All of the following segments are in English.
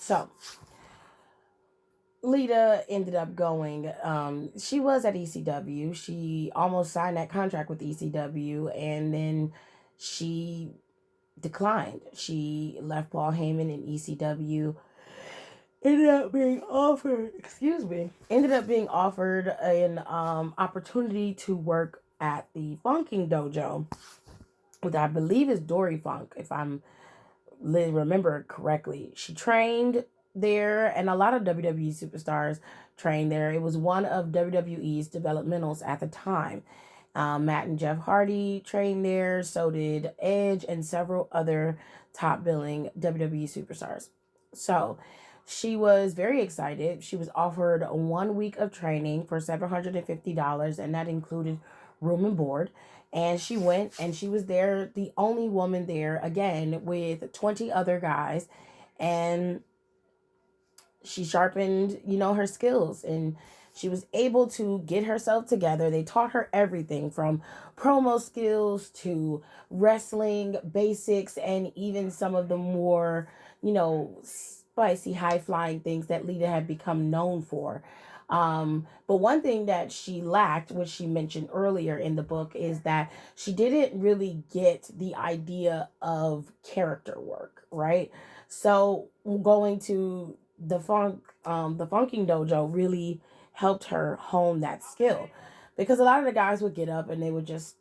So Lita ended up going. She was at ECW. She almost signed that contract with ECW, and then she declined. She left Paul Heyman in ECW. Ended up being offered. Excuse me. Ended up being offered an opportunity to work at the Funking Dojo, which I believe is Dory Funk, if I'm remember correctly. She trained there, and a lot of WWE superstars trained there. It was one of WWE's developmentals at the time. Matt and Jeff Hardy trained there, so did Edge and several other top billing WWE superstars. So she was very excited. She was offered 1 week of training for $750, and that included room and board. And she went, and she was there, the only woman there, again, with 20 other guys. And she sharpened, her skills, and she was able to get herself together. They taught her everything from promo skills to wrestling basics, and even some of the more, spicy, high flying things that Lita had become known for. But one thing that she lacked, which she mentioned earlier in the book, is that she didn't really get the idea of character work, right? So going to the funking dojo really helped her hone that skill, because a lot of the guys would get up and they would just,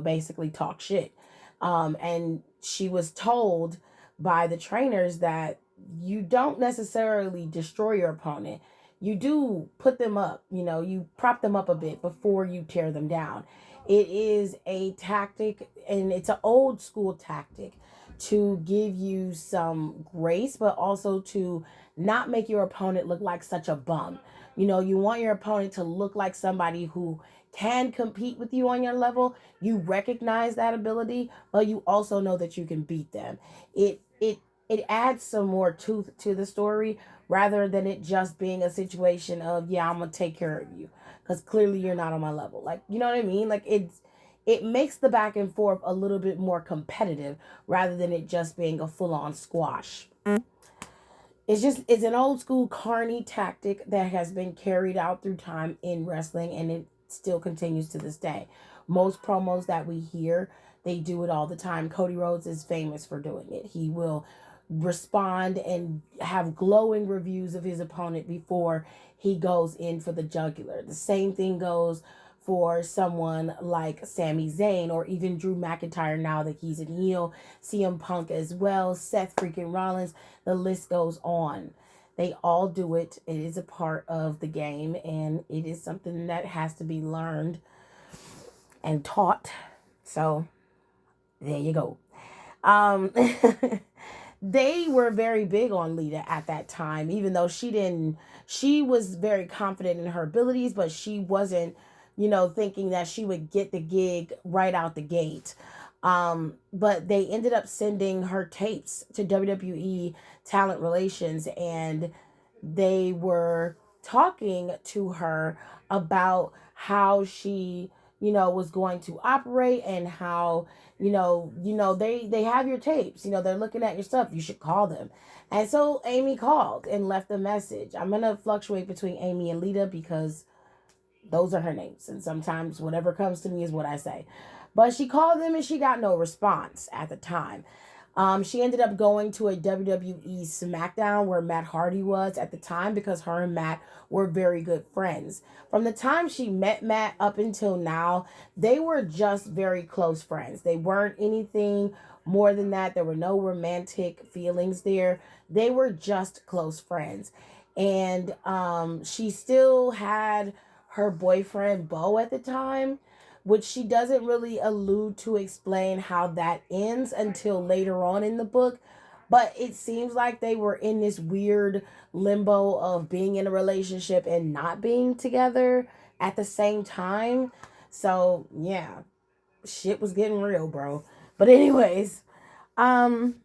basically talk shit. And she was told by the trainers that you don't necessarily destroy your opponent. You do put them up, you prop them up a bit before you tear them down. It is a tactic, and it's an old school tactic to give you some grace, but also to not make your opponent look like such a bum. You want your opponent to look like somebody who can compete with you on your level. You recognize that ability, but you also know that you can beat them. It adds some more tooth to the story, rather than it just being a situation of, yeah, I'm gonna take care of you because clearly you're not on my level. Like, you know what I mean? Like, it makes the back and forth a little bit more competitive, rather than it just being a full-on squash. It's an old school carny tactic that has been carried out through time in wrestling, and it still continues to this day. Most promos that we hear, they do it all the time. Cody Rhodes is famous for doing it. He will respond and have glowing reviews of his opponent before he goes in for the jugular. The same thing goes for someone like Sami Zayn, or even Drew McIntyre now that he's in heel, CM Punk as well, Seth freaking Rollins, the list goes on. They all do it. It is a part of the game, and it is something that has to be learned and taught. So there you go. Um, they were very big on Lita at that time, even though she was very confident in her abilities, but she wasn't, thinking that she would get the gig right out the gate. But they ended up sending her tapes to WWE Talent Relations, and they were talking to her about how she, was going to operate, and how, they have your tapes, they're looking at your stuff, you should call them. And so Amy called and left a message. I'm going to fluctuate between Amy and Lita because those are her names, and sometimes whatever comes to me is what I say. But she called them, and she got no response at the time. She ended up going to a WWE SmackDown where Matt Hardy was at the time, because her and Matt were very good friends. From the time she met Matt up until now, they were just very close friends. They weren't anything more than that. There were no romantic feelings there. They were just close friends. And she still had her boyfriend Bo at the time, which she doesn't really allude to explain how that ends until later on in the book. But it seems like they were in this weird limbo of being in a relationship and not being together at the same time. So, yeah, shit was getting real, bro. But anyways, um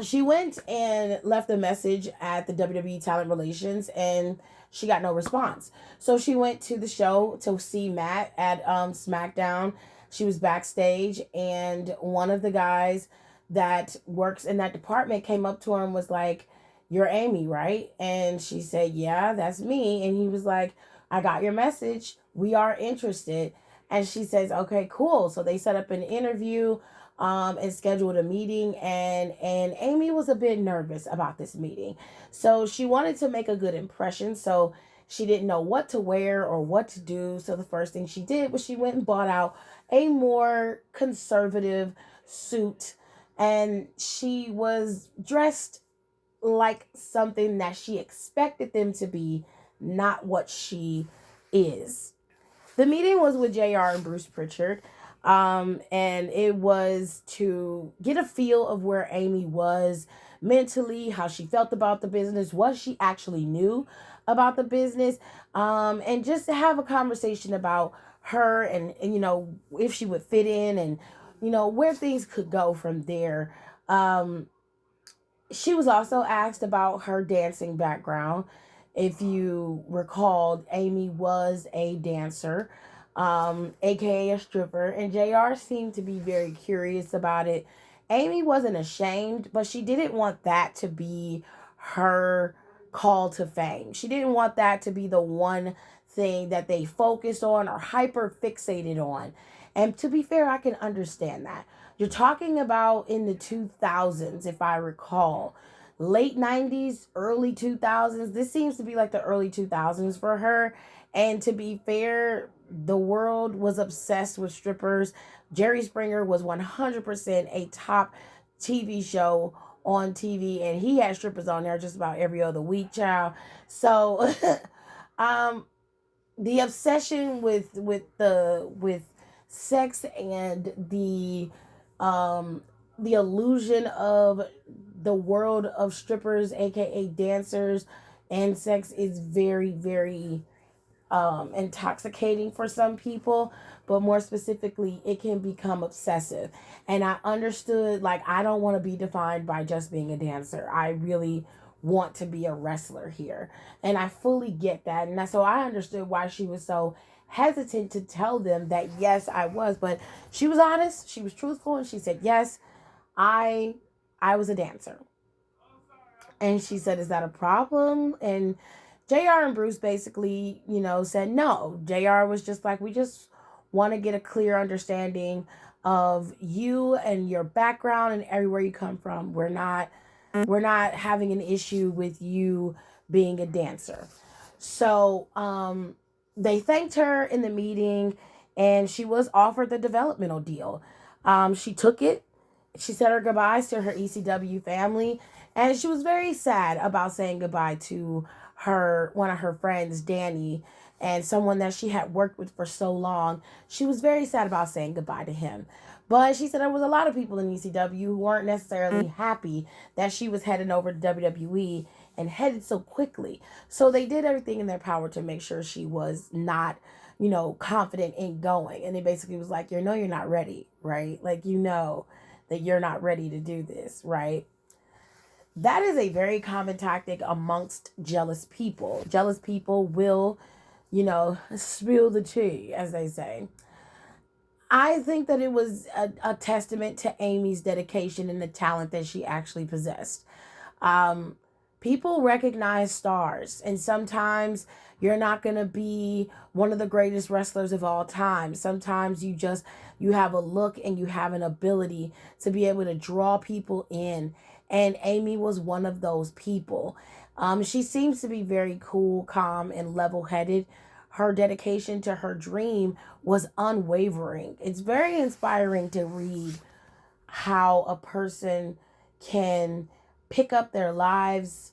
she went and left a message at the WWE Talent Relations, and she got no response. So she went to the show to see Matt at SmackDown. She was backstage, and one of the guys that works in that department came up to her and was like, "You're Amy, right?" And she said, "Yeah, that's me." And he was like, "I got your message. We are interested." And she says, "Okay, cool." So they set up an interview, and scheduled a meeting, and Amy was a bit nervous about this meeting. So she wanted to make a good impression. So she didn't know what to wear or what to do. So the first thing she did was she went and bought out a more conservative suit, and she was dressed like something that she expected them to be, not what she is. The meeting was with JR and Bruce Pritchard. And it was to get a feel of where Amy was mentally, how she felt about the business, what she actually knew about the business, and just to have a conversation about her, and if she would fit in, and where things could go from there. She was also asked about her dancing background. If you recalled, Amy was a dancer, aka a stripper, and JR seemed to be very curious about it. Amy wasn't ashamed, but she didn't want that to be her call to fame. She didn't want that to be the one thing that they focused on or hyper fixated on. And to be fair, I can understand that. You're talking about in the 2000s, if I recall, late 90s, early 2000s. This seems to be like the early 2000s for her. And to be fair, the world was obsessed with strippers. Jerry Springer was 100% a top TV show on TV, and he had strippers on there just about every other week, child. So, um, the obsession with sex and the illusion of the world of strippers, aka dancers, and sex is very, very intoxicating for some people, but more specifically, it can become obsessive. And I understood, like, I don't want to be defined by just being a dancer. I really want to be a wrestler here. And I fully get that. And so I understood why she was so hesitant to tell them that, yes, I was. But she was honest, she was truthful, and she said, yes, I I was a dancer. And she said, "Is that a problem?" And JR and Bruce basically, said no. JR was just like, "We just want to get a clear understanding of you and your background and everywhere you come from. We're not having an issue with you being a dancer." So, they thanked her in the meeting, and she was offered the developmental deal. She took it. She said her goodbyes to her ECW family, and she was very sad about saying goodbye to one of her friends, Danny, and someone that she had worked with for so long. She was very sad about saying goodbye to him. But she said there was a lot of people in ECW who weren't necessarily happy that she was heading over to WWE and headed so quickly. So they did everything in their power to make sure she was not, confident in going. And they basically was like, you're not ready, right? Like, that you're not ready to do this, right? That is a very common tactic amongst jealous people. Jealous people will, spill the tea, as they say. I think that it was a testament to Amy's dedication and the talent that she actually possessed. Um, People recognize stars, and sometimes you're not going to be one of the greatest wrestlers of all time. Sometimes you have a look and you have an ability to be able to draw people in, and Amy was one of those people. She seems to be very cool, calm, and level-headed. Her dedication to her dream was unwavering. It's very inspiring to read how a person can pick up their lives,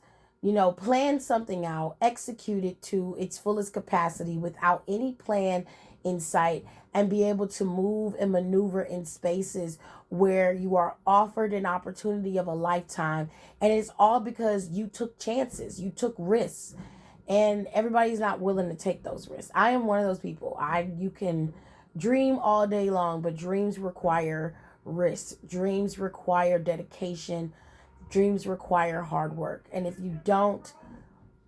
plan something out, execute it to its fullest capacity without any plan in sight, and be able to move and maneuver in spaces where you are offered an opportunity of a lifetime. And it's all because you took chances, you took risks, and everybody's not willing to take those risks. I am one of those people. You can dream all day long, but dreams require risk. Dreams require dedication. Dreams require hard work. And if you don't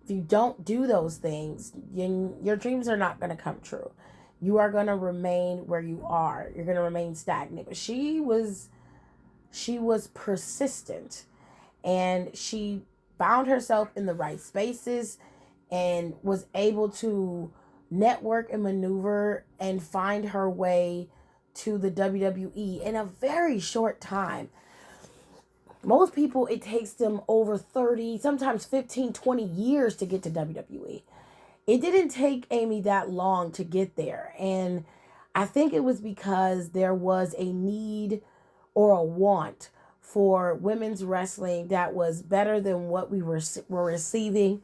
do those things, your dreams are not going to come true. You are going to remain where you are. You're going to remain stagnant. But she was persistent, and she found herself in the right spaces and was able to network and maneuver and find her way to the WWE in a very short time. Most people, it takes them over 30, sometimes 15, 20 years to get to WWE. It didn't take Amy that long to get there. And I think it was because there was a need or a want for women's wrestling that was better than what we were receiving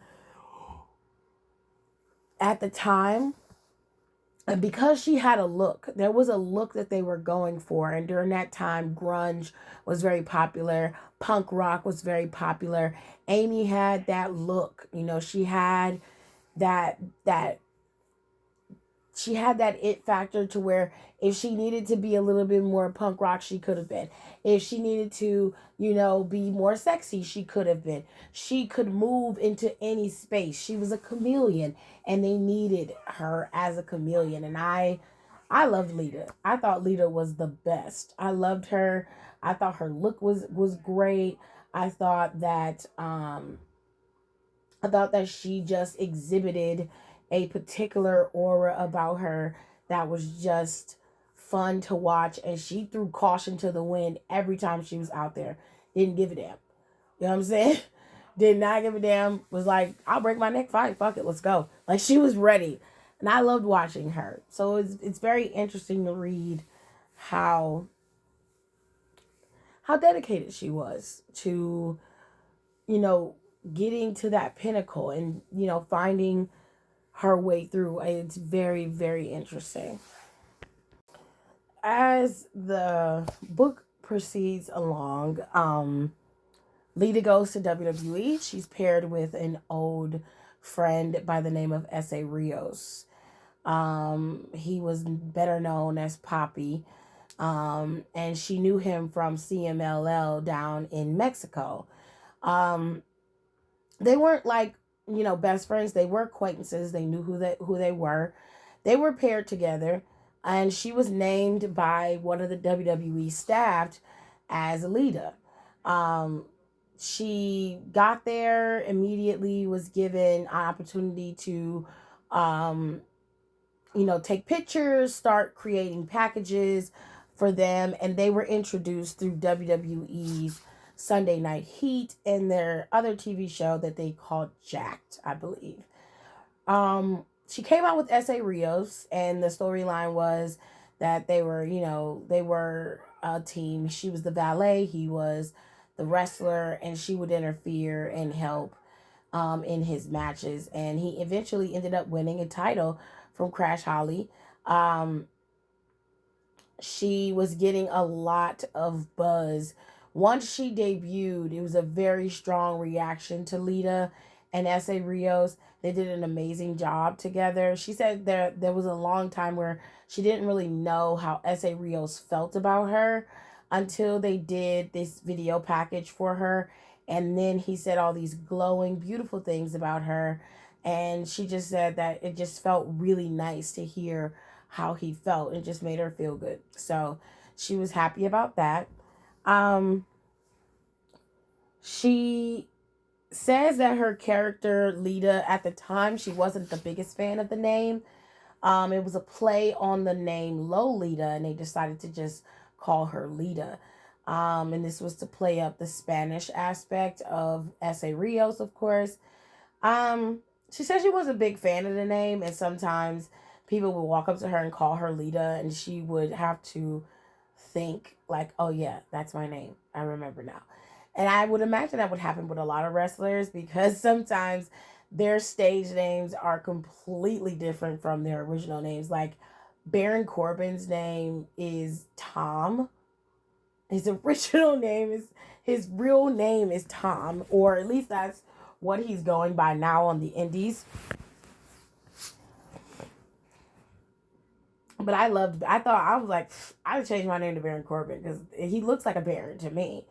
at the time. And because she had a look, there was a look that they were going for. And during that time, grunge was very popular. Punk rock was very popular. Amy had that look. You know, she had that that she had that it factor to where if she needed to be a little bit more punk rock, she could have been. If she needed to, you know, be more sexy, she could have been. She could move into any space. She was a chameleon, and they needed her as a chameleon. And I loved Lita. I thought Lita was the best. I loved her. I thought her look was great. I thought that she just exhibited a particular aura about her that was just fun to watch. And she threw caution to the wind every time she was out there. Didn't give a damn. You know what I'm saying? Did not give a damn. Was like, I'll break my neck. Fine. Fuck it. Let's go. Like, she was ready. And I loved watching her. So it's very interesting to read how dedicated she was to, you know, getting to that pinnacle and, you know, finding her way through. It's very, very interesting. As the book proceeds along, Lita goes to WWE. She's paired with an old friend by the name of S.A. Rios. He was better known as Poppy. And she knew him from CMLL down in Mexico. They weren't like, you know, best friends. They were acquaintances. They knew who they were. They were paired together, and she was named by one of the WWE staff as Lita. Um, she got there immediately, was given an opportunity to, um, you know, take pictures, start creating packages for them, and they were introduced through WWE's Sunday Night Heat and their other TV show that they called Jacked, I believe. She came out with S.A. Rios, and the storyline was that they were, you know, they were a team. She was the valet, he was the wrestler, and she would interfere and help in his matches. And he eventually ended up winning a title from Crash Holly. Um, she was getting a lot of buzz. Once she debuted, it was a very strong reaction to Lita and S.A. Rios. They did an amazing job together. She said there was a long time where she didn't really know how S.A. Rios felt about her until they did this video package for her. And then he said all these glowing, beautiful things about her. And she just said that it just felt really nice to hear how he felt. It just made her feel good. So she was happy about that. She says that her character, Lita, at the time, she wasn't the biggest fan of the name. It was a play on the name Lolita, and they decided to just call her Lita. And this was to play up the Spanish aspect of S.A. Rios, of course. She said she was a big fan of the name, and sometimes people would walk up to her and call her Lita, and she would have to think like, oh yeah, that's my name. I remember now. And I would imagine that would happen with a lot of wrestlers because sometimes their stage names are completely different from their original names. Like Baron Corbin's name is Tom. His original name is, his real name is Tom, or at least that's what he's going by now on the indies. But I was like, I would change my name to Baron Corbin because he looks like a Baron to me.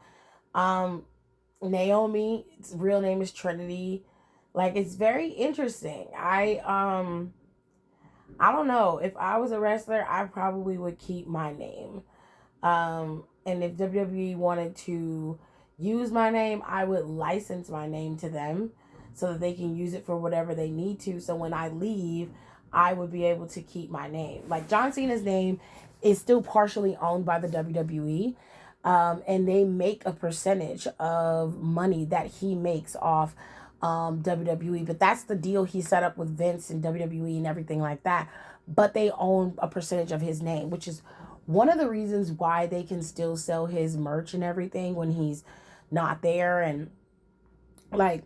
Naomi's real name is Trinity. Like, it's very interesting. I don't know. If I was a wrestler, I probably would keep my name. And if WWE wanted to, use my name, I would license my name to them so that they can use it for whatever they need to. So when I leave, I would be able to keep my name. Like John Cena's name is still partially owned by the WWE. And they make a percentage of money that he makes off WWE. But that's the deal he set up with Vince and WWE and everything like that. But they own a percentage of his name, which is one of the reasons why they can still sell his merch and everything when he's not there. And like,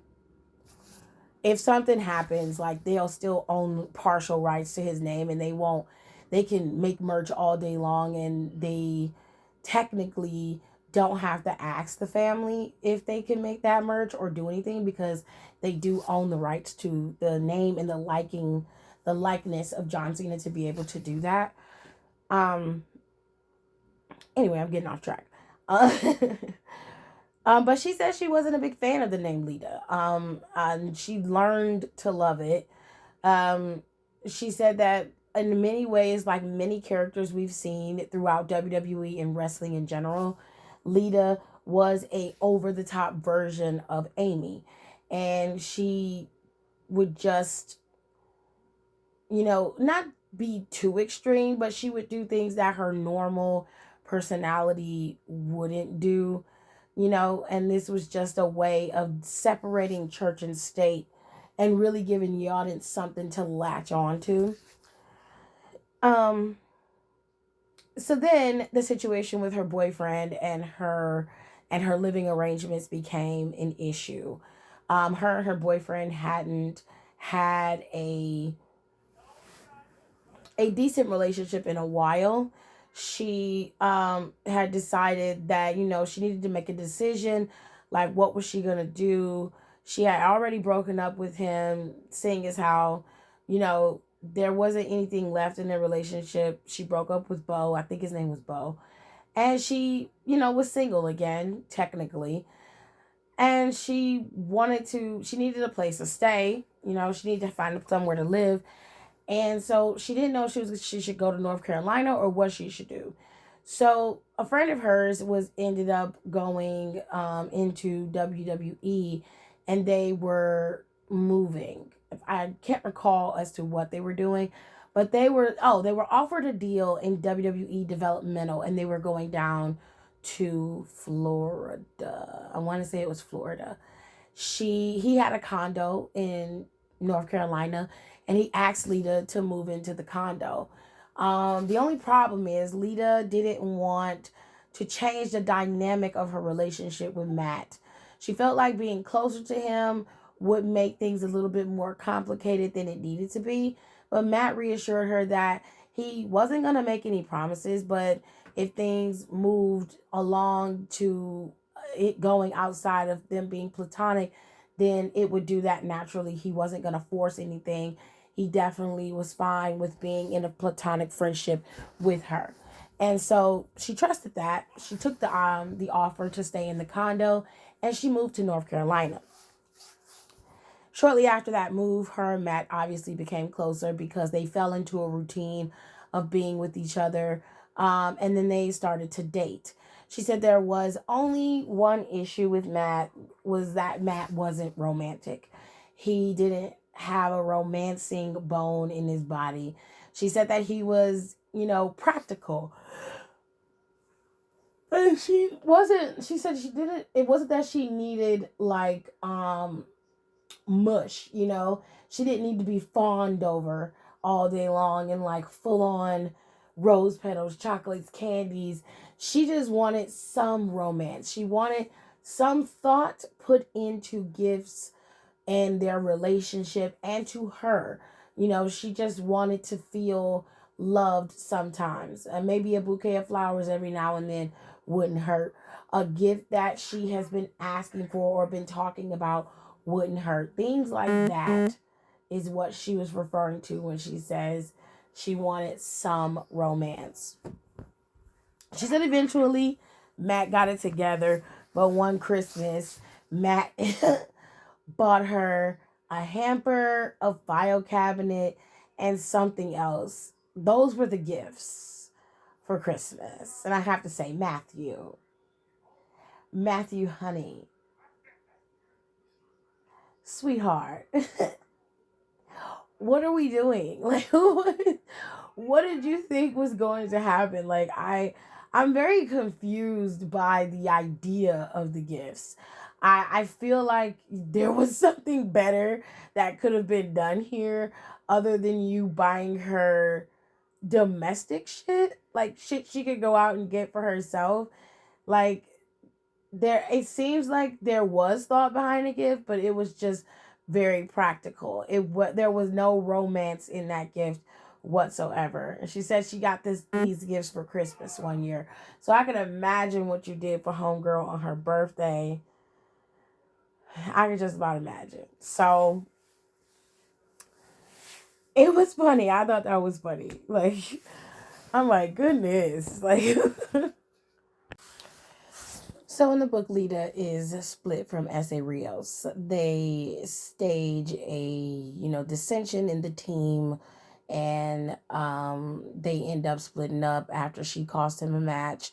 if something happens, like they'll still own partial rights to his name, and they can make merch all day long, and they technically don't have to ask the family if they can make that merch or do anything, because they do own the rights to the name and the likeness of John Cena to be able to do that. Um anyway, I'm getting off track. Uh, but she said she wasn't a big fan of the name Lita. And she learned to love it. Um, she said that in many ways, like many characters we've seen throughout WWE and wrestling in general, Lita was a over the top version of Amy, and she would just, not be too extreme, but she would do things that her normal personality wouldn't do, and this was just a way of separating church and state and really giving the audience something to latch on to. Um, so then the situation with her boyfriend and her living arrangements became an issue. Her and her boyfriend hadn't had a decent relationship in a while. She had decided that, she needed to make a decision, like what was she gonna do. She had already broken up with him, seeing as how, there wasn't anything left in their relationship. She broke up with Bo. I think his name was Bo. And she, was single again, technically. And she needed a place to stay. She needed to find somewhere to live. And so she didn't know she should go to North Carolina or what she should do. So a friend of hers ended up going into WWE, and they were moving. I can't recall as to what they were doing, but they were offered a deal in WWE developmental, and they were going down to Florida. I want to say it was Florida. He had a condo in North Carolina, and he asked Lita to move into the condo. The only problem is Lita didn't want to change the dynamic of her relationship with Matt. She felt like being closer to him would make things a little bit more complicated than it needed to be. But Matt reassured her that he wasn't going to make any promises, but if things moved along to it going outside of them being platonic, then it would do that naturally. He wasn't going to force anything. He definitely was fine with being in a platonic friendship with her. And so she trusted that. She took the offer to stay in the condo, and she moved to North Carolina. Shortly after that move, her and Matt obviously became closer because they fell into a routine of being with each other. And then they started to date. She said there was only one issue with Matt, was that Matt wasn't romantic. He didn't have a romancing bone in his body. She said that he was, practical. And she said it wasn't that she needed like mush, she didn't need to be fawned over all day long and like full on rose petals, chocolates, candies. She just wanted some romance. She wanted some thought put into gifts and their relationship, and to her. She just wanted to feel loved sometimes. And maybe a bouquet of flowers every now and then wouldn't hurt. A gift that she has been asking for or been talking about wouldn't hurt. Things like that is what she was referring to when she says she wanted some romance. She said eventually Matt got it together, but one Christmas, Matt bought her a hamper, a file cabinet, and something else. Those were the gifts for Christmas. And I have to say, Matthew, Matthew, honey, sweetheart, what are we doing? Like, what did you think was going to happen? Like, I'm very confused by the idea of the gifts. I feel like there was something better that could have been done here other than you buying her domestic shit, like shit she could go out and get for herself. Like, there, it seems like there was thought behind the gift, but it was just very practical. There was no romance in that gift whatsoever. And she said she got these gifts for Christmas one year. So I can imagine what you did for homegirl on her birthday. I can just about imagine. So it was funny. I thought that was funny. Like, I'm like, goodness. Like, so in the book, Lita is split from S.A. Rios. They stage a, dissension in the team, and they end up splitting up after she cost him a match.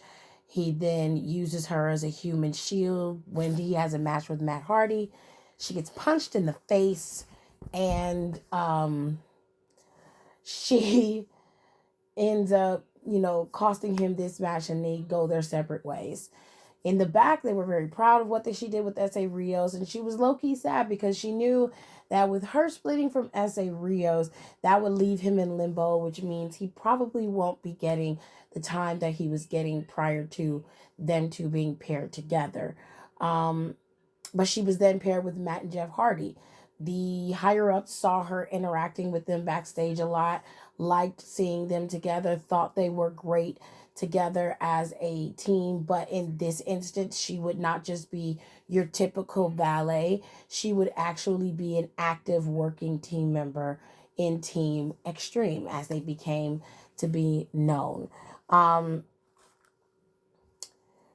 He then uses her as a human shield when he has a match with Matt Hardy. She gets punched in the face, and she ends up, costing him this match, and they go their separate ways. In the back, they were very proud of what she did with S.A. Rios, and she was low-key sad because she knew that with her splitting from S.A. Rios, that would leave him in limbo, which means he probably won't be getting the time that he was getting prior to them two being paired together. But she was then paired with Matt and Jeff Hardy. The higher ups saw her interacting with them backstage a lot, liked seeing them together, thought they were great together as a team. But in this instance, she would not just be your typical valet, she would actually be an active working team member in Team Extreme, as they became to be known. Um,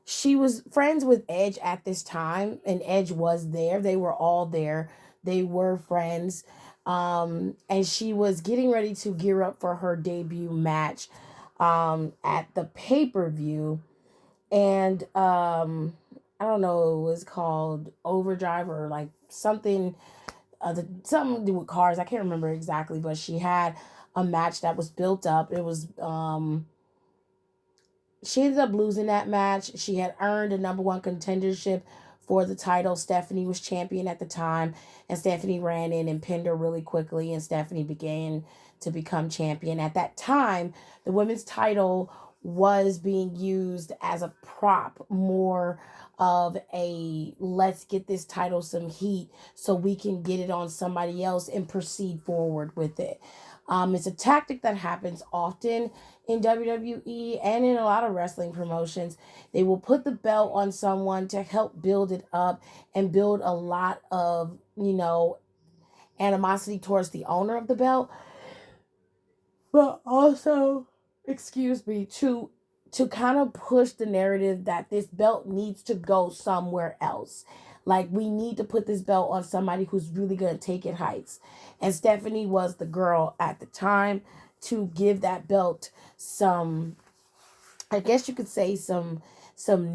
she was friends with Edge at this time, and Edge was there. They were all there. They were friends. And she was getting ready to gear up for her debut match at the pay-per-view. And I don't know, it was called Overdrive or like something, something to do with cars. I can't remember exactly, but she had a match that was built up. It was she ended up losing that match. She had earned a number one contendership for the title. Stephanie was champion at the time, and Stephanie ran in and pinned her really quickly, and Stephanie began to become champion. At that time, the women's title was being used as a prop, more of a let's get this title some heat so we can get it on somebody else and proceed forward with it. It's a tactic that happens often in WWE and in a lot of wrestling promotions. They will put the belt on someone to help build it up and build a lot of, animosity towards the owner of the belt, but also, excuse me, to kind of push the narrative that this belt needs to go somewhere else. Like, we need to put this belt on somebody who's really going to take it heights. And Stephanie was the girl at the time to give that belt some, I guess you could say, some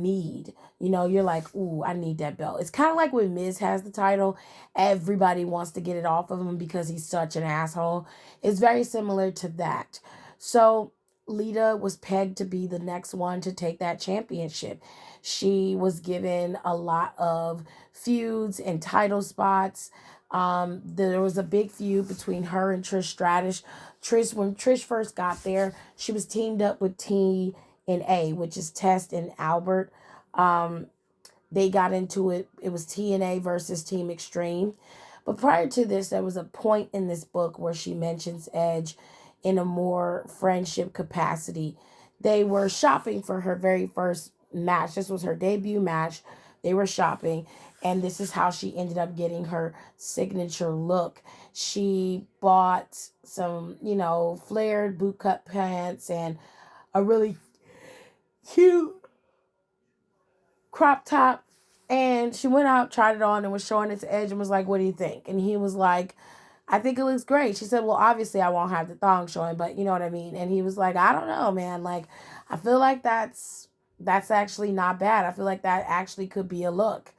need. You're like, ooh, I need that belt. It's kind of like when Miz has the title, everybody wants to get it off of him because he's such an asshole. It's very similar to that. So Lita was pegged to be the next one to take that championship. She was given a lot of feuds and title spots. There was a big feud between her and Trish Stratus. When Trish first got there, she was teamed up with TNA, which is Test and Albert. Um, they got into it. It was TNA versus Team Extreme. But prior to this, there was a point in this book where she mentions Edge in a more friendship capacity. They were shopping for her very first match. This was her debut match. They were shopping, and this is how she ended up getting her signature look. She bought some, flared bootcut pants and a really cute crop top, and she went out, tried it on, and was showing it to Edge and was like, what do you think? And he was like, I think it looks great. She said, well, obviously I won't have the thong showing, but you know what I mean? And he was like, I don't know, man. Like, I feel like that's That's actually not bad. I feel like that actually could be a look.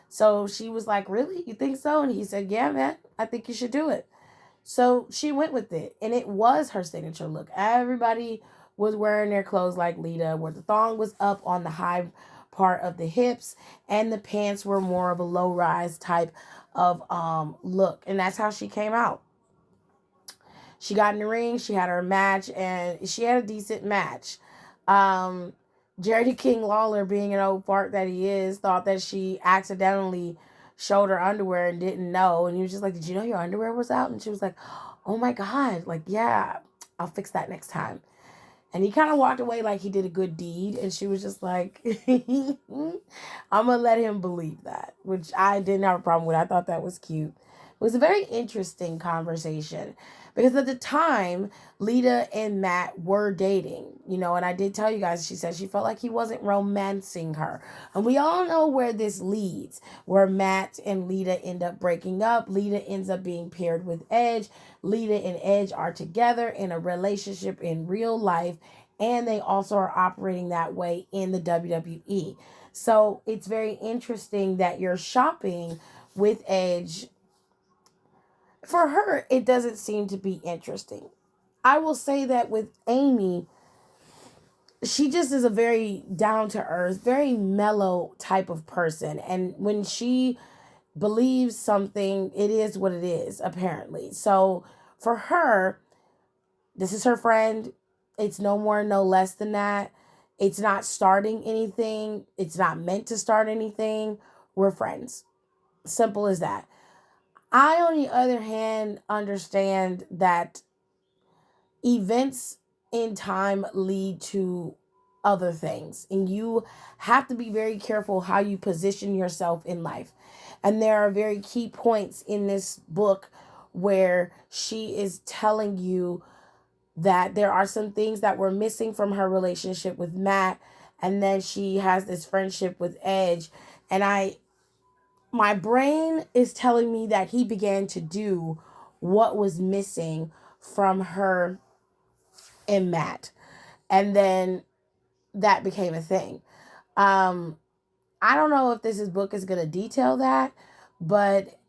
So she was like, really? You think so? And he said, yeah, man, I think you should do it. So she went with it, and it was her signature look. Everybody was wearing their clothes like Lita, where the thong was up on the high part of the hips, and the pants were more of a low rise type of look. And that's how she came out. She got in the ring, she had her match, and she had a decent match. Um, Jerry King Lawler, being an old fart that he is, thought that she accidentally showed her underwear and didn't know. And he was just like, did you know your underwear was out? And she was like, oh my God, like, yeah, I'll fix that next time. And he kind of walked away like he did a good deed. And she was just like, I'm going to let him believe that, which I didn't have a problem with. I thought that was cute. It was a very interesting conversation because at the time, Lita and Matt were dating, and I did tell you guys, she said she felt like he wasn't romancing her. And we all know where this leads, where Matt and Lita end up breaking up. Lita ends up being paired with Edge. Lita and Edge are together in a relationship in real life, and they also are operating that way in the WWE. So it's very interesting that you're shopping with Edge. For her, it doesn't seem to be interesting. I will say that with Amy, she just is a very down to earth, very mellow type of person. And when she believes something, it is what it is, apparently. So for her, this is her friend. It's no more, no less than that. It's not starting anything. It's not meant to start anything. We're friends. Simple as that. I, on the other hand, understand that events in time lead to other things, and you have to be very careful how you position yourself in life. And there are very key points in this book where she is telling you that there are some things that were missing from her relationship with Matt, and then she has this friendship with Edge. And my brain is telling me that he began to do what was missing from her and Matt. And then that became a thing. Um, I don't know if this book is going to detail that, but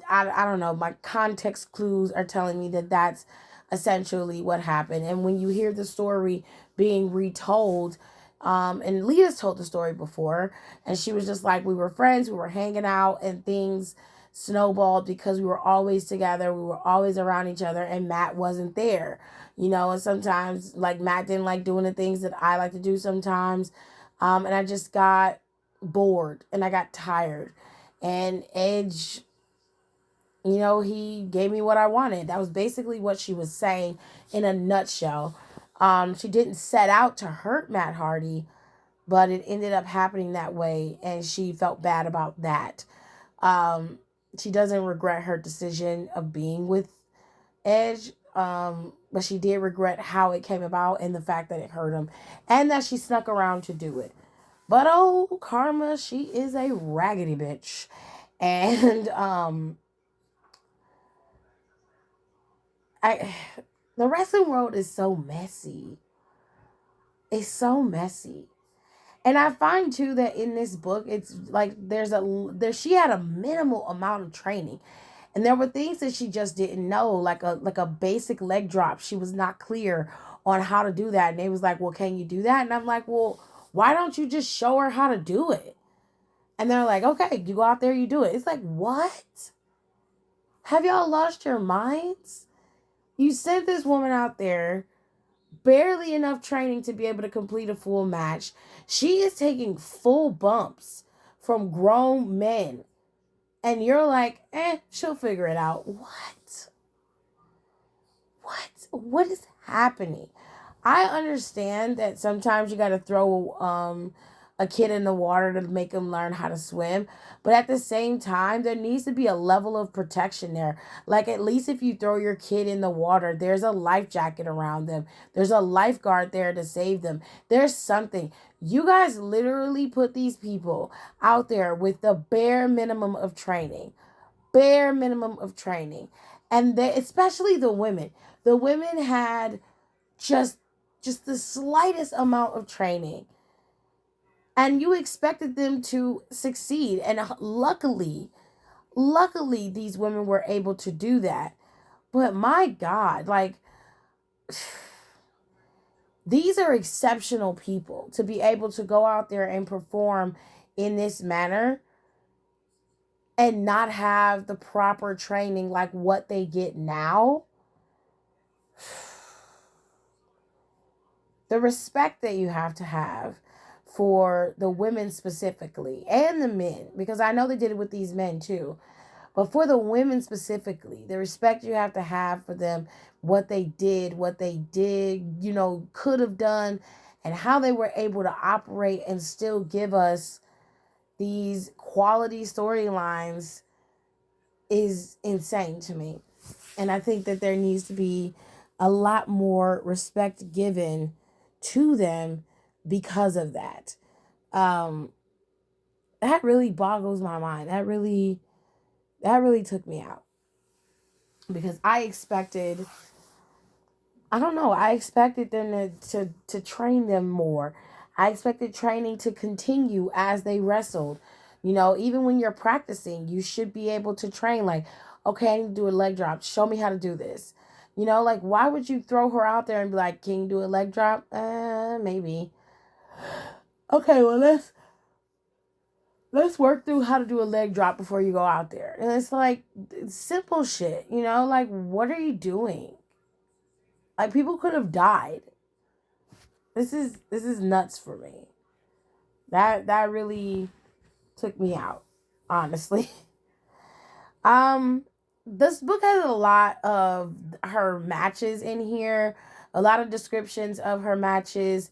I don't know. My context clues are telling me that that's essentially what happened. And when you hear the story being retold, and Leah's told the story before, and she was just like, we were friends, we were hanging out, and things snowballed because we were always together, we were always around each other, and Matt wasn't there. And sometimes, like, Matt didn't like doing the things that I like to do sometimes. And I just got bored and I got tired. And Edge, he gave me what I wanted. That was basically what she was saying in a nutshell. She didn't set out to hurt Matt Hardy, but it ended up happening that way, and she felt bad about that. Um, she doesn't regret her decision of being with Edge, but she did regret how it came about and the fact that it hurt him, and that she snuck around to do it. But oh, Karma, she is a raggedy bitch. And I the wrestling world is so messy. It's so messy. And I find too that in this book, it's like she had a minimal amount of training, and there were things that she just didn't know, like a basic leg drop. She was not clear on how to do that, and they was like, "Well, can you do that?" And I'm like, "Well, why don't you just show her how to do it?" And they're like, "Okay, you go out there, you do it." It's like, what? Have y'all lost your minds? You sent this woman out there, barely enough training to be able to complete a full match. She is taking full bumps from grown men. And you're like, she'll figure it out. What? What is happening? I understand that sometimes you got to throw a kid in the water to make him learn how to swim, but at the same time, there needs to be a level of protection there. Like, at least if you throw your kid in the water, there's a life jacket around them. There's a lifeguard there to save them. There's something. You guys literally put these people out there with the bare minimum of training. Bare minimum of training. And they, especially the women. The women had just just the slightest amount of training, and you expected them to succeed. And luckily, these women were able to do that. But my God, like, these are exceptional people to be able to go out there and perform in this manner and not have the proper training like what they get now. The respect that you have to have for the women specifically and the men, because I know they did it with these men too. But for the women specifically, the respect you have to have for them, what they did, could have done, and how they were able to operate and still give us these quality storylines is insane to me. And I think that there needs to be a lot more respect given to them because of that. Um, that really boggles my mind. That really took me out because I don't know, I expected them to train them more. I expected training to continue as they wrestled. Even when you're practicing, you should be able to train like, okay, I need to do a leg drop. Show me how to do this. Like why would you throw her out there and be like, can you do a leg drop? Maybe. Okay, well let's work through how to do a leg drop before you go out there. And it's like simple shit, like what are you doing? Like people could have died. This is nuts for me. That really took me out, honestly. Um this book has a lot of her matches in here, a lot of descriptions of her matches.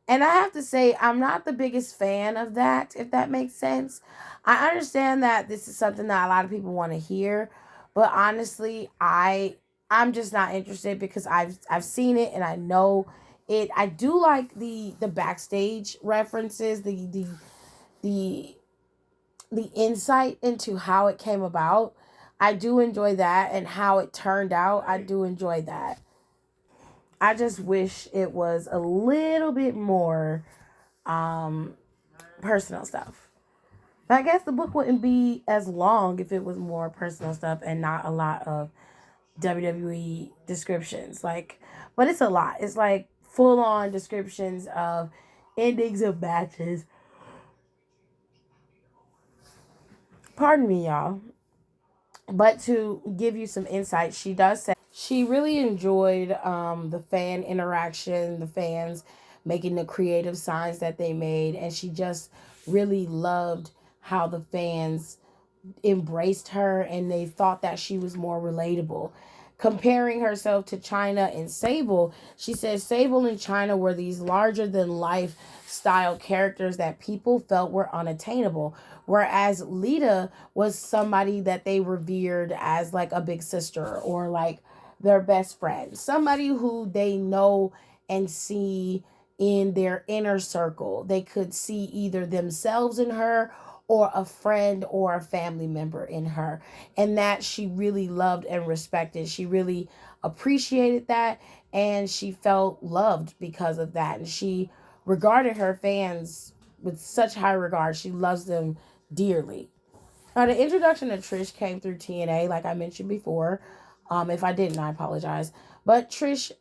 And I have to say, I'm not the biggest fan of that, if that makes sense. I understand that this is something that a lot of people want to hear, but honestly, I'm just not interested because I've seen it and I know it. I do like the backstage references, the the insight into how it came about. I do enjoy that and how it turned out. I do enjoy that. I just wish it was a little bit more um personal stuff. But I guess the book wouldn't be as long if it was more personal stuff and not a lot of WWE descriptions. Like, but it's a lot. It's like full on descriptions of endings of matches. Pardon me, y'all. But to give you some insight, she does say she really enjoyed the fan interaction, the fans making the creative signs that they made, and she just really loved how the fans embraced her and they thought that she was more relatable. Comparing herself to China and Sable, she says Sable and China were these larger than life style characters that people felt were unattainable. Whereas Lita was somebody that they revered as like a big sister or like their best friend, somebody who they know and see in their inner circle. They could see either themselves in her or a friend or a family member in her, and that she really loved and respected. She really appreciated that, and she felt loved because of that. And she regarded her fans with such high regard. She loves them dearly. Now, the introduction of Trish came through TNA, like I mentioned before. If I didn't, I apologize. But Trish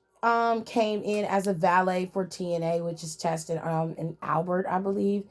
came in as a valet for TNA, which is tested in Albert, I believe.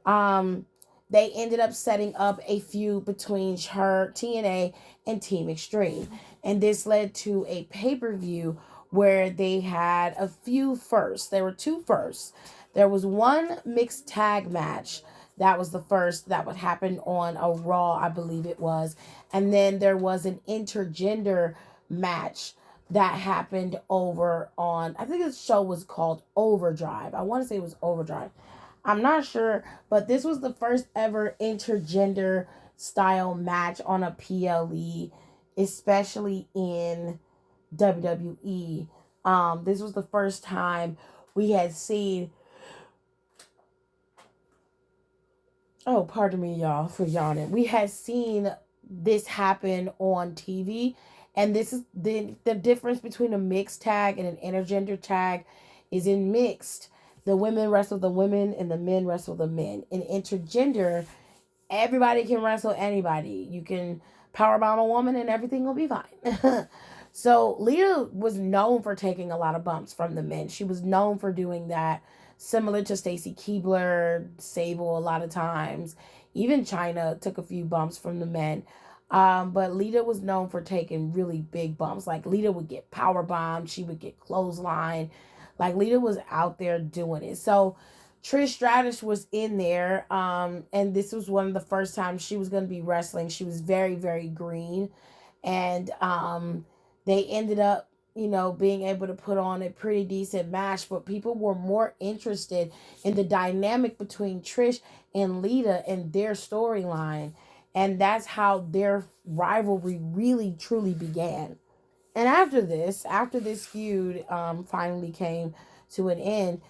Um, they ended up setting up a feud between her, TNA, and Team Extreme. And this led to a pay-per-view where they had a few firsts. There were two firsts. There was one mixed tag match. That was the first that would happen on a Raw, I believe it was. And then there was an intergender match that happened over on, I think the show was called Overdrive. I want to say it was Overdrive. I'm not sure, but this was the first ever intergender style match on a PLE, especially in WWE. This was the first time we had seen. Oh, pardon me, y'all, for yawning. We had seen this happen on TV, and this is the difference between a mixed tag and an intergender tag is in mixed. the women wrestle the women and the men wrestle the men. In intergender, everybody can wrestle anybody. You can powerbomb a woman and everything will be fine. So Lita was known for taking a lot of bumps from the men. She was known for doing that, similar to Stacy Keibler, Sable a lot of times. Even China took a few bumps from the men. But Lita was known for taking really big bumps. Like Lita would get power bombed, she would get clothesline. Like Lita was out there doing it. So Trish Stratus was in there, and this was one of the first times she was going to be wrestling. She was very, very green, and they ended up, being able to put on a pretty decent match. But people were more interested in the dynamic between Trish and Lita and their storyline, and that's how their rivalry really truly began. And after this feud finally came to an end,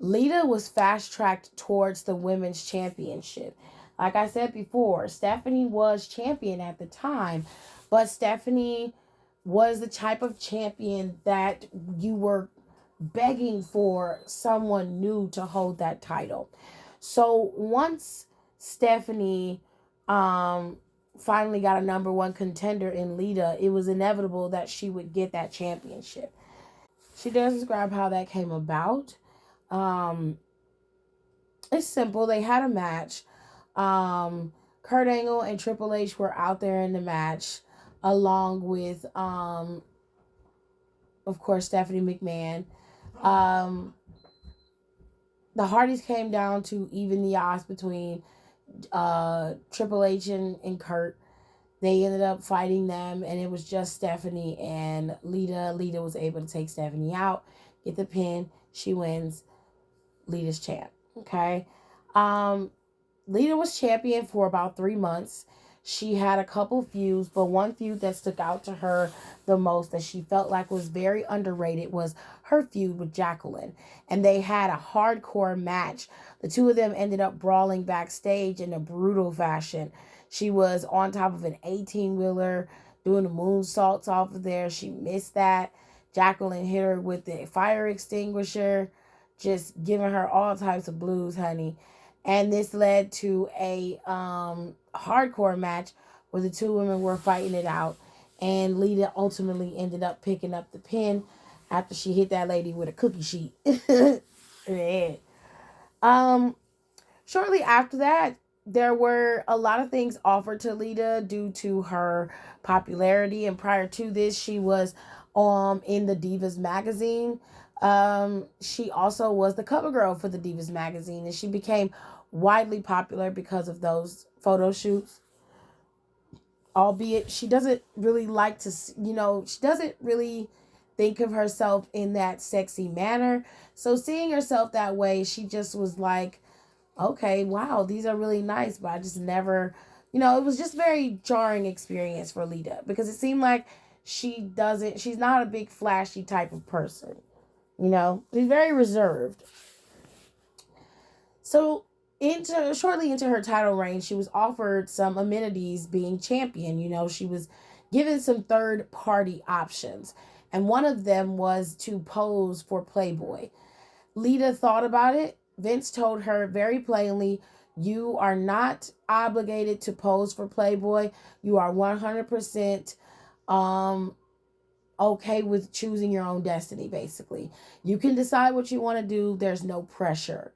Lita was fast tracked towards the women's championship. Like I said before, Stephanie was champion at the time, but Stephanie was the type of champion that you were begging for someone new to hold that title. So once Stephanie um, finally got a number one contender in Lita, it was inevitable that she would get that championship. She does describe how that came about. Um, it's simple. They had a match. Um, Kurt Angle and Triple H were out there in the match, along with, of course, Stephanie McMahon. Um, the Hardys came down to even the odds between Triple H and Kurt. They ended up fighting them, and it was just Stephanie and Lita. Lita was able to take Stephanie out, get the pin. She wins. Lita's champ. Okay. Um, Lita was champion for about 3 months. She had a couple feuds, but one feud that stuck out to her the most that she felt like was very underrated was her feud with Jacqueline. And they had a hardcore match. The two of them ended up brawling backstage in a brutal fashion. She was on top of an 18-wheeler doing the moonsaults off of there. She missed that. Jacqueline hit her with the fire extinguisher, just giving her all types of blues, honey. And this led to a hardcore match where the two women were fighting it out. And Lita ultimately ended up picking up the pin after she hit that lady with a cookie sheet in the head. Um, Shortly after that, there were a lot of things offered to Lita due to her popularity. And prior to this, she was in the Divas magazine. She also was the cover girl for the Divas magazine, and she became widely popular because of those photo shoots. Albeit she doesn't really like to, she doesn't really think of herself in that sexy manner. So seeing herself that way, she just was like, okay, wow, these are really nice, but I just never, it was just very jarring experience for Lita because it seemed like she's not a big flashy type of person. She's very reserved. So shortly into her title reign, she was offered some amenities being champion. She was given some third party options, and one of them was to pose for Playboy. Lita thought about it. Vince told her very plainly, you are not obligated to pose for Playboy. You are 100% um, okay with choosing your own destiny, basically. You can decide what you want to do. There's no pressure.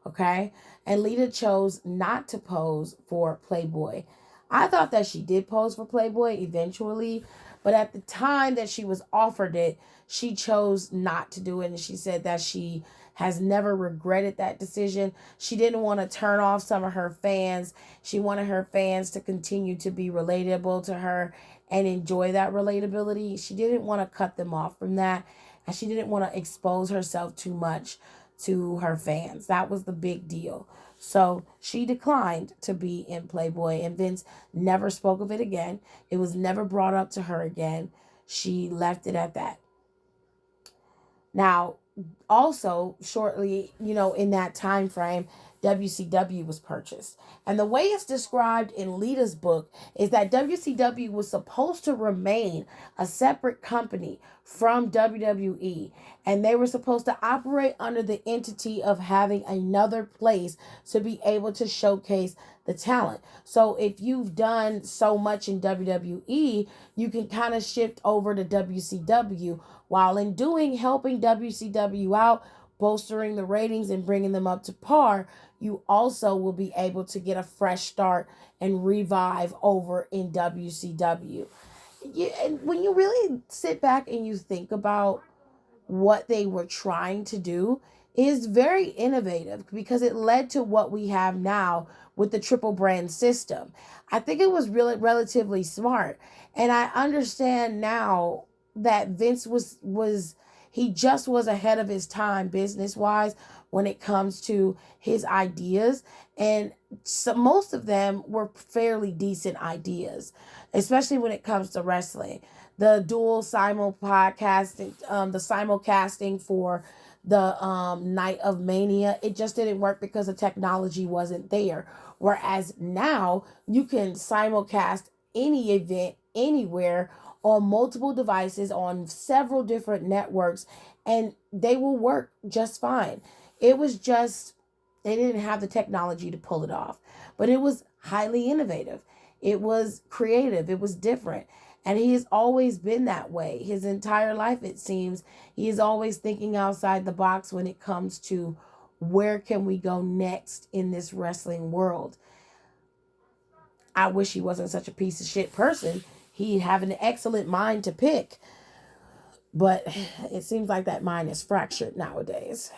Okay? And Lita chose not to pose for Playboy. I thought that she did pose for Playboy eventually, but at the time that she was offered it, she chose not to do it. And she said that she has never regretted that decision. She didn't want to turn off some of her fans. She wanted her fans to continue to be relatable to her and enjoy that relatability. She didn't want to cut them off from that, and she didn't want to expose herself too much to her fans. That was the big deal. So she declined to be in Playboy, and Vince never spoke of it again. It was never brought up to her again. She left it at that. Now, also shortly, in that time frame, WCW was purchased. And the way it's described in Lita's book is that WCW was supposed to remain a separate company from WWE. And they were supposed to operate under the entity of having another place to be able to showcase the talent. So if you've done so much in WWE, you can kind of shift over to WCW, while in doing helping WCW out, bolstering the ratings and bringing them up to par, you also will be able to get a fresh start and revive over in WCW. And when you really sit back and you think about what they were trying to do, is very innovative because it led to what we have now with the triple brand system. I think it was really relatively smart, and I understand now that Vince was he just was ahead of his time business wise when it comes to his ideas, and so most of them were fairly decent ideas, especially when it comes to wrestling. The dual simul podcasting, the simulcasting for the Night of Mania, it just didn't work because the technology wasn't there. Whereas now you can simulcast any event anywhere on multiple devices on several different networks, and they will work just fine. It was just they didn't have the technology to pull it off, but it was highly innovative. It was creative. It was different. And he has always been that way. His entire life, it seems, he is always thinking outside the box when it comes to where can we go next in this wrestling world. I wish he wasn't such a piece of shit person. He'd have an excellent mind to pick. But it seems like that mind is fractured nowadays.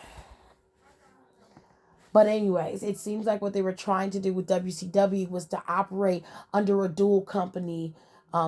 But anyways, it seems like what they were trying to do with WCW was to operate under a dual company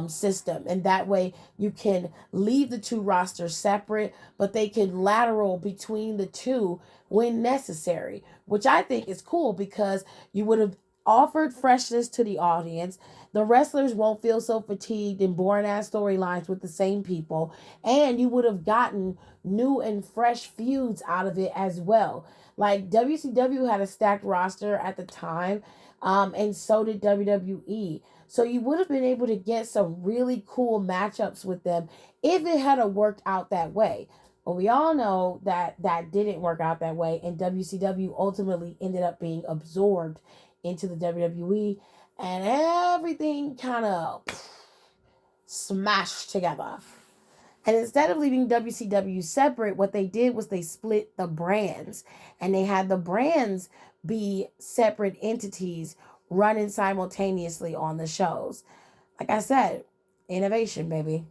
system. And that way you can leave the two rosters separate, but they can lateral between the two when necessary, which I think is cool because you would have offered freshness to the audience. The wrestlers won't feel so fatigued and boring ass storylines with the same people. And you would have gotten new and fresh feuds out of it as well. Like WCW had a stacked roster at the time, and so did WWE. So you would have been able to get some really cool matchups with them if it had worked out that way. But we all know that that didn't work out that way, and WCW ultimately ended up being absorbed into the WWE, and everything kind of smashed together. And instead of leaving WCW separate, what they did was they split the brands, and they had the brands be separate entities running simultaneously on the shows. Like I said, innovation, baby.